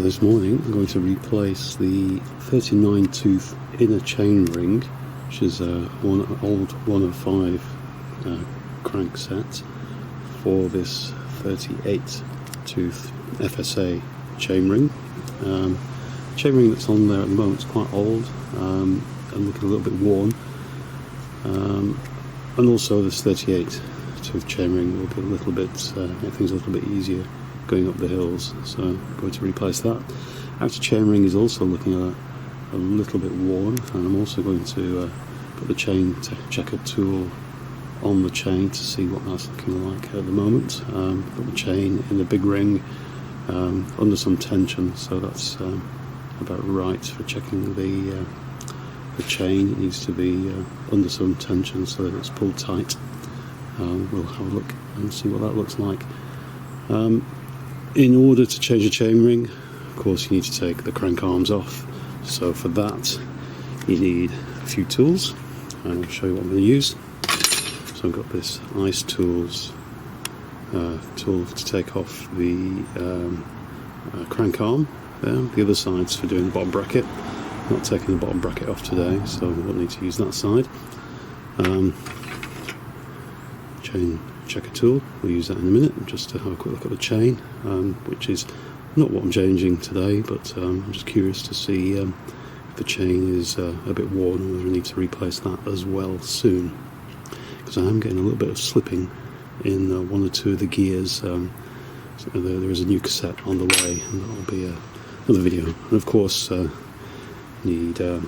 So this morning I'm going to replace the 39 tooth inner chain ring, which is one old 105 crankset, for this 38 tooth FSA chainring. Chainring that's on there at the moment is quite old and looking a little bit worn, and also this 38 tooth chainring will be a little bit, make things a little bit easier going up the hills, so I'm going to replace that. Outer chainring is also looking a little bit worn, and I'm also going to put the chain checker tool on the chain to see what that's looking like at the moment. Put the chain in the big ring under some tension, so that's about right for checking the chain. It needs to be under some tension so that it's pulled tight. We'll have a look and see what that looks like. In order to change the chainring, of course, you need to take the crank arms off. So for that, you need a few tools, and I'll show you what I'm going to use. So I've got this ice tools tool to take off the crank arm there. The other side's for doing the bottom bracket. I'm not taking the bottom bracket off today, so we won't need to use that side. Chain checker tool, we'll use that in a minute, just to have a quick look at the chain, which is not what I'm changing today, but I'm just curious to see if the chain is a bit worn, and whether I need to replace that as well soon, because I am getting a little bit of slipping in one or two of the gears. So there is a new cassette on the way, and that will be another video. And of course need the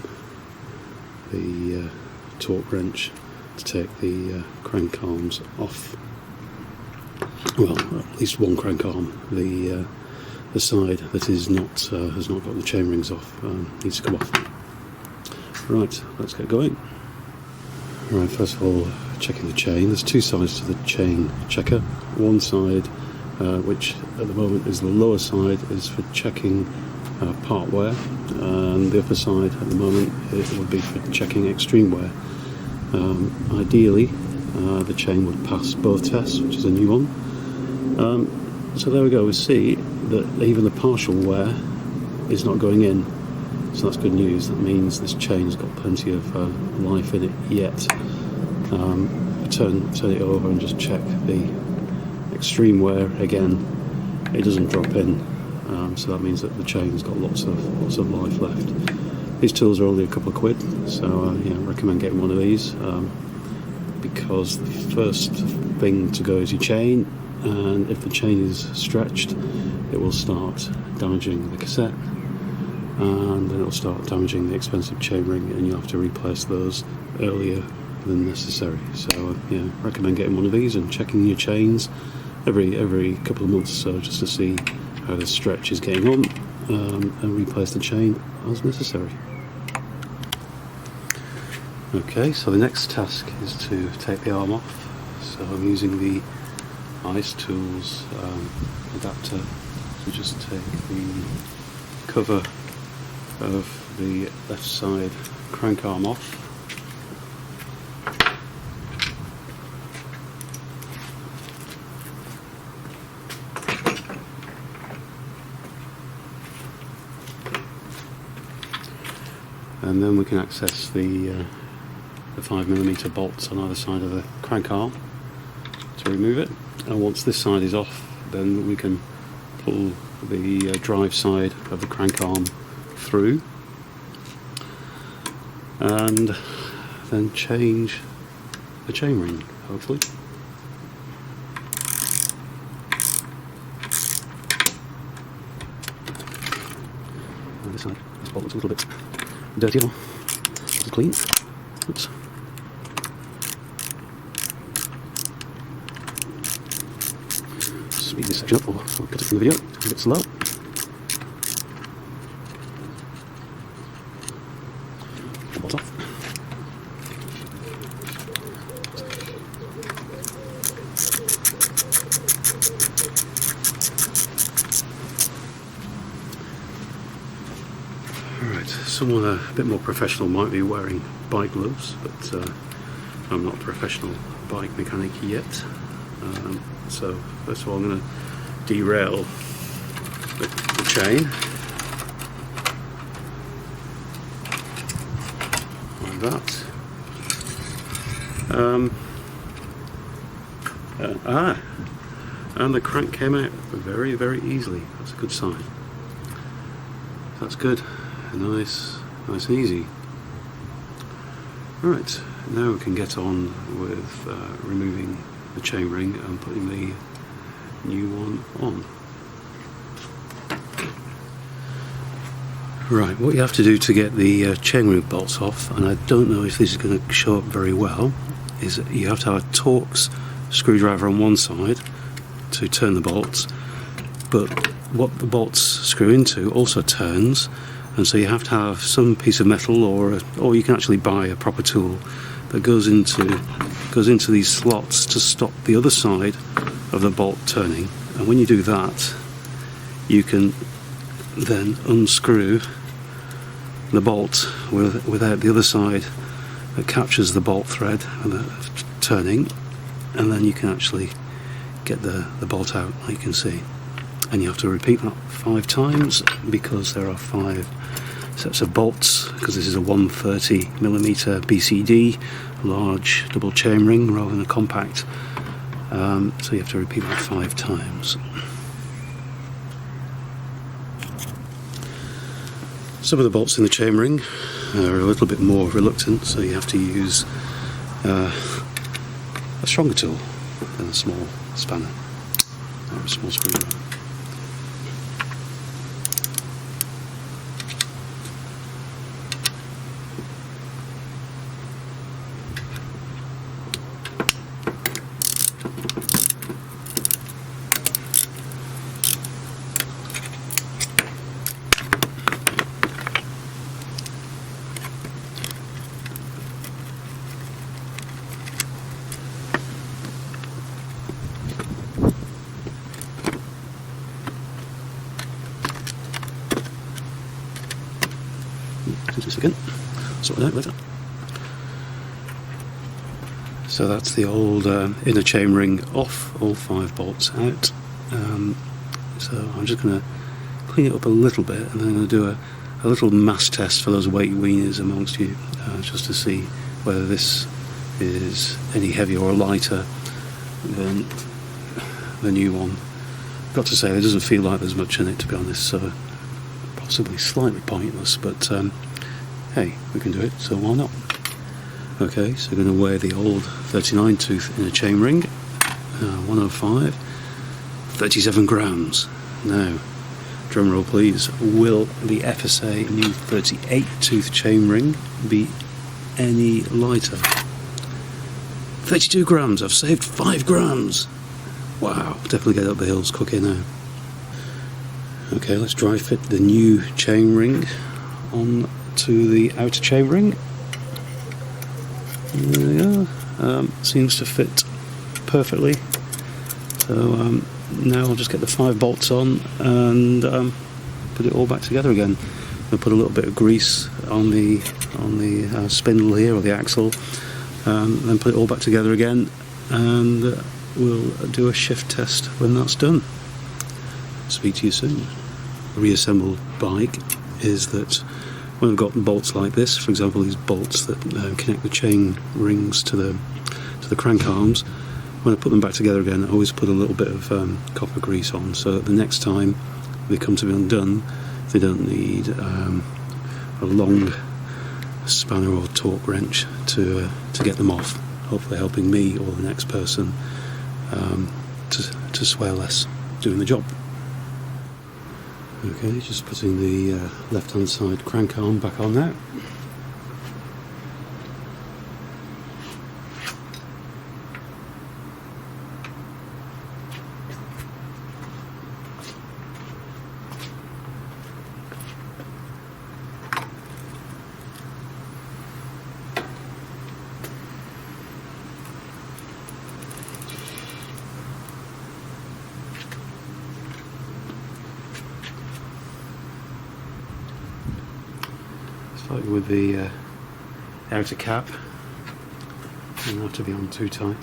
torque wrench to take the crank arms off. Well, at least one crank arm. The side that is not has not got the chain rings off needs to come off. Right, let's get going. Right, first of all, checking the chain. There's two sides to the chain checker. One side, which at the moment is the lower side, is for checking part wear, and the upper side at the moment it would be for checking extreme wear. Ideally, the chain would pass both tests, which is a new one. So there we go. We see that even the partial wear is not going in, so that's good news. That means this chain has got plenty of life in it yet. Turn it over and just check the extreme wear again. It doesn't drop in, so that means that the chain's got lots of life left. These tools are only a couple of quid, so yeah, I recommend getting one of these, because the first thing to go is your chain, and if the chain is stretched, it will start damaging the cassette, and then it will start damaging the expensive chain ring, and you'll have to replace those earlier than necessary. So yeah, recommend getting one of these and checking your chains every couple of months or so, just to see how the stretch is getting on, and replace the chain as necessary. Okay, so the next task is to take the arm off. So I'm using the ice tools adapter to just take the cover of the left side crank arm off. And then we can access the 5mm bolts on either side of the crank arm to remove it. And once this side is off, then we can pull the drive side of the crank arm through, and then change the chain ring, hopefully. And this side, this bolt looks a little bit dirty, or it's clean. Oops. Speed this section up, or I'll cut it from the video. It's a bit slow. Bolt off. Alright, someone a bit more professional might be wearing bike gloves, but I'm not a professional bike mechanic yet. So first of all, I'm going to derail the chain that. And the crank came out very, very easily. That's a good sign. That's good. Nice and easy. Right, now we can get on with removing the chainring and putting the new one on. Right, what you have to do to get the chainring bolts off, and I don't know if this is going to show up very well, is that you have to have a Torx screwdriver on one side to turn the bolts, but what the bolts screw into also turns, and so you have to have some piece of metal, or you can actually buy a proper tool that goes into these slots to stop the other side of the bolt turning. And when you do that, you can then unscrew the bolt without the other side that captures the bolt thread and the turning, and then you can actually get the bolt out, like you can see. And you have to repeat that 5 times because there are 5 sets of bolts, because this is a 130mm BCD, large double chainring rather than a compact. So you have to repeat that 5 times. Some of the bolts in the chainring are a little bit more reluctant, so you have to use a stronger tool than a small spanner or a small screwdriver. Just a second, sort it out later. So that's the old inner chainring off, all 5 bolts out. So I'm just going to clean it up a little bit, and then I'm going to do a little mass test for those weight weaners amongst you, just to see whether this is any heavier or lighter than the new one. I've got to say, it doesn't feel like there's much in it, to be honest, so possibly slightly pointless, but hey, we can do it, so why not? Okay, so we're going to weigh the old 39 tooth inner chainring, 105, 37 grams. Now, drum roll please, will the FSA new 38 tooth chainring be any lighter? 32 grams, I've saved 5 grams! Wow, definitely get up the hills quicker now. Okay, let's dry fit the new chainring on to the outer chainring. There we are. Seems to fit perfectly. So now I'll just get the 5 bolts on and put it all back together again. I'll put a little bit of grease on the spindle here, or the axle, then put it all back together again, and we'll do a shift test when that's done. Speak to you soon. A reassembled bike is that when I've got bolts like this, for example these bolts that connect the chain rings to the crank arms, when I put them back together again I always put a little bit of copper grease on, so that the next time they come to be undone they don't need a long spanner or torque wrench to get them off, hopefully helping me or the next person to swear less doing the job. Okay, just putting the left hand side crank arm back on now. Starting with the outer cap, doesn't have to be on too tight.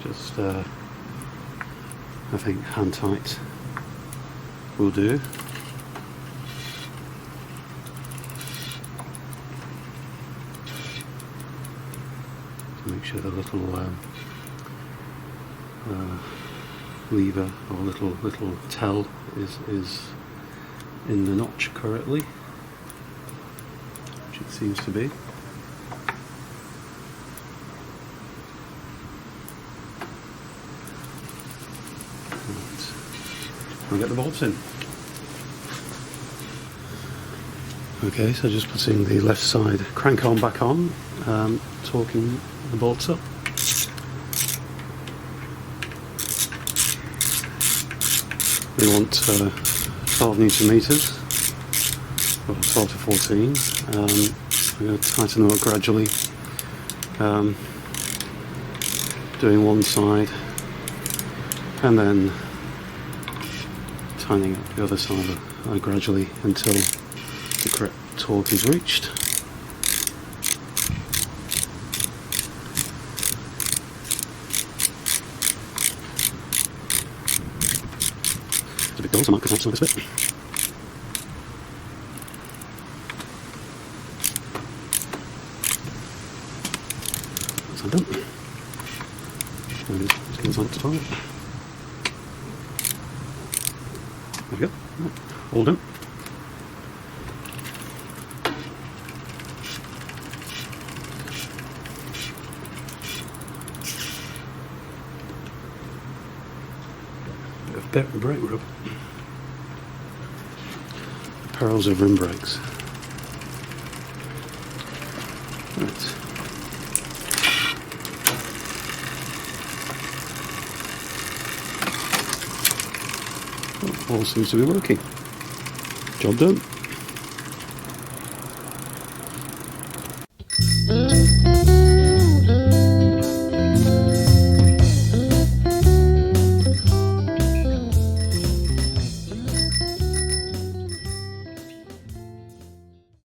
Just I think hand tight will do. To make sure the little lever or little tell is in the notch correctly, which it seems to be. Right. I'll get the bolts in. Okay, so just putting the left side crank arm back on, torquing the bolts up. We want 12 Newton meters, or 12 to 14. I'm going to tighten them up gradually, doing one side and then tightening up the other side gradually until the correct torque is reached. It's a bit dull, so I might cut out some of this bit. That's done. And just get inside to 12. There we go. All done. Bit of brake rub. The perils of rim brakes. Right. All seems to be working. Job done.